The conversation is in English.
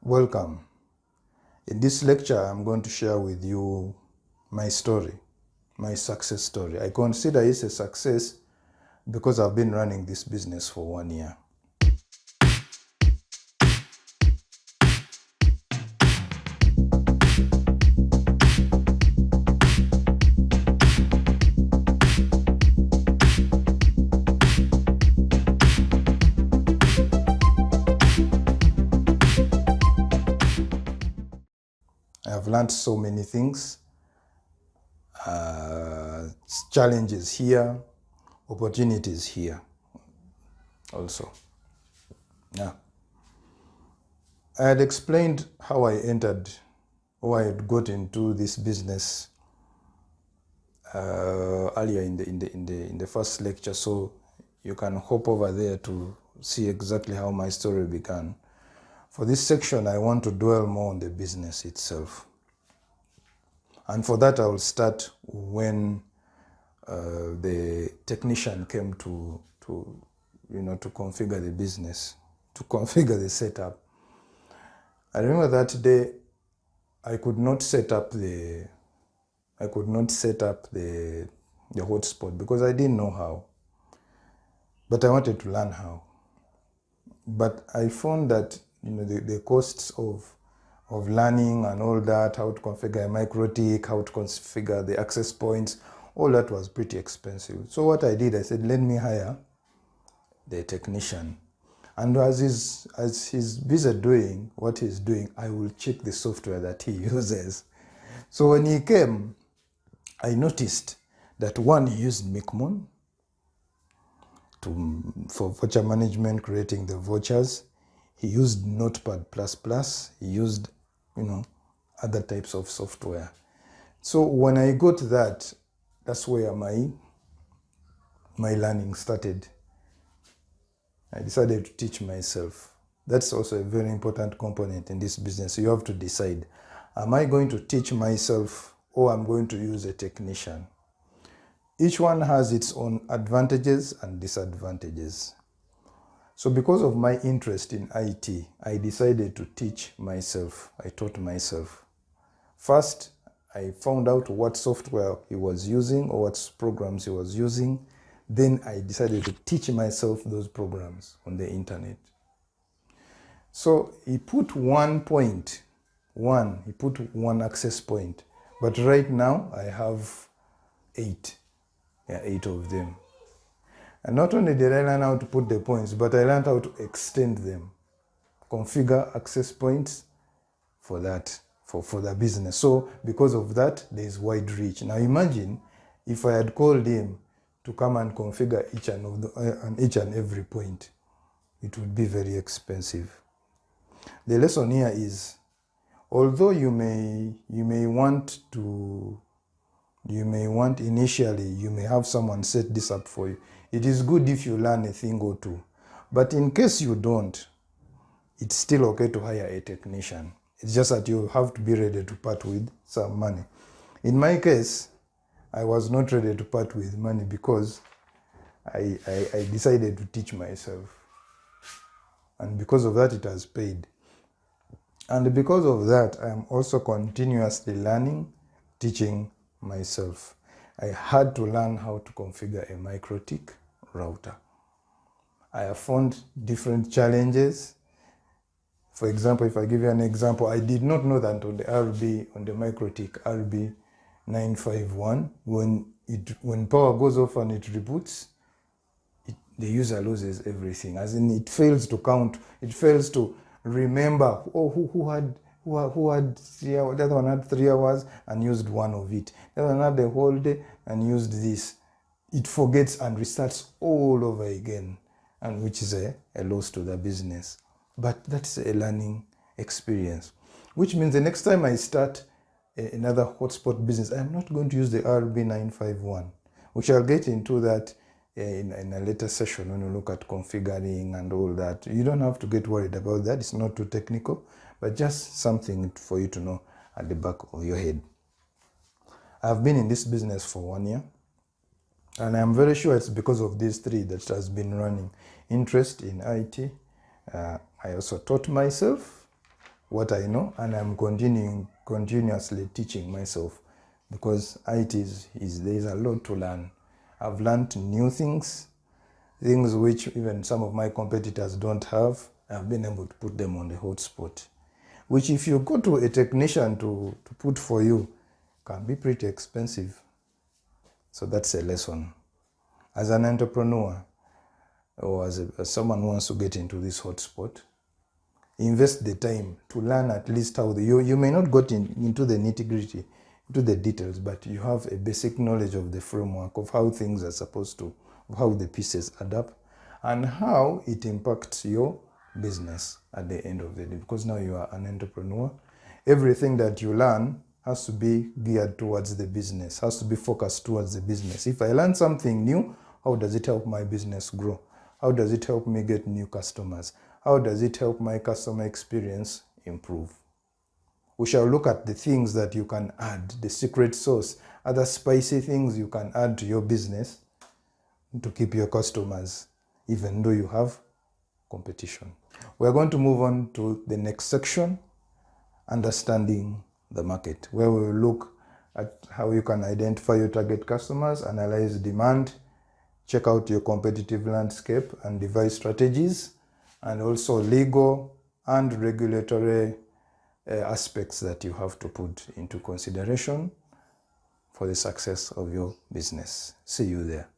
Welcome. In this lecture, I'm going to share with you my story, my success story. I consider it a success because I've been running this business for 1 year. I've learned so many things, challenges here, opportunities here also. Yeah. I had explained how I entered or I had got into this business earlier in the first lecture, so you can hop over there to see exactly how my story began. For this section, I want to dwell more on the business itself. And for that, I will start when the technician came to configure the business, to configure the setup. I remember that day I could not set up the hotspot because I didn't know how. But I wanted to learn how. But I found that the costs of learning and all that, how to configure a MikroTik, how to configure the access points, all that was pretty expensive. So what I did, I said, let me hire the technician. And as he's busy doing what he's doing, I will check the software that he uses. So when he came, I noticed that one, he used Micmon for voucher management, creating the vouchers. He used Notepad++. He used, other types of software. So when I got that, that's where my learning started. I decided to teach myself. That's also a very important component in this business. You have to decide, am I going to teach myself or I'm going to use a technician? Each one has its own advantages and disadvantages. So because of my interest in IT, I decided to teach myself. I taught myself. First, I found out what software he was using or what programs he was using. Then I decided to teach myself those programs on the internet. So he put one access point. But right now I have 8. Yeah, 8 of them. And not only did I learn how to put the points, but I learned how to extend them, configure access points for that, for the business. So because of that, there is wide reach. Now imagine if I had called him to come and configure each and every point, it would be very expensive. The lesson here is, although you may want initially, you may have someone set this up for you. It is good if you learn a thing or two. But in case you don't, it's still okay to hire a technician. It's just that you have to be ready to part with some money. In my case, I was not ready to part with money because I decided to teach myself. And because of that, it has paid. And because of that, I am also continuously learning, teaching myself. I had to learn how to configure a MikroTik router. I have found different challenges. For example, if I give you an example, I did not know that on the MikroTik RB951, when power goes off and it reboots, the user loses everything. As in, it fails to count. It fails to remember, who had 3 hours, the other one had 3 hours and used 1 of it. The other one had the whole day and used this. It forgets and restarts all over again, and which is a loss to the business. But that's a learning experience, which means the next time I start another hotspot business, I'm not going to use the RB951, which I'll get into that in a later session when we look at configuring and all that. You don't have to get worried about that. It's not too technical, but just something for you to know at the back of your head. I've been in this business for 1 year, and I'm very sure it's because of these 3 that has been running. Interest in IT. I also taught myself. what I know, and I'm continuously teaching myself, because IT there's a lot to learn. I've learned new things which even some of my competitors don't have. I've been able to put them on the hotspot, which if you go to a technician to put for you, can be pretty expensive. So that's a lesson. As an entrepreneur, or as someone who wants to get into this hotspot, invest the time to learn at least how you may not get into the nitty-gritty, into the details, but you have a basic knowledge of the framework of how things are supposed to, of how the pieces add up, and how it impacts your business at the end of the day. Because now you are an entrepreneur, everything that you learn has to be geared towards the business, has to be focused towards the business. If I learn something new, how does it help my business grow? How does it help me get new customers? How does it help my customer experience improve? We shall look at the things that you can add, the secret sauce, other spicy things you can add to your business to keep your customers, even though you have competition. We're going to move on to the next section, understanding the market, where we will look at how you can identify your target customers, analyze demand, check out your competitive landscape and devise strategies, and also legal and regulatory aspects that you have to put into consideration for the success of your business. See you there.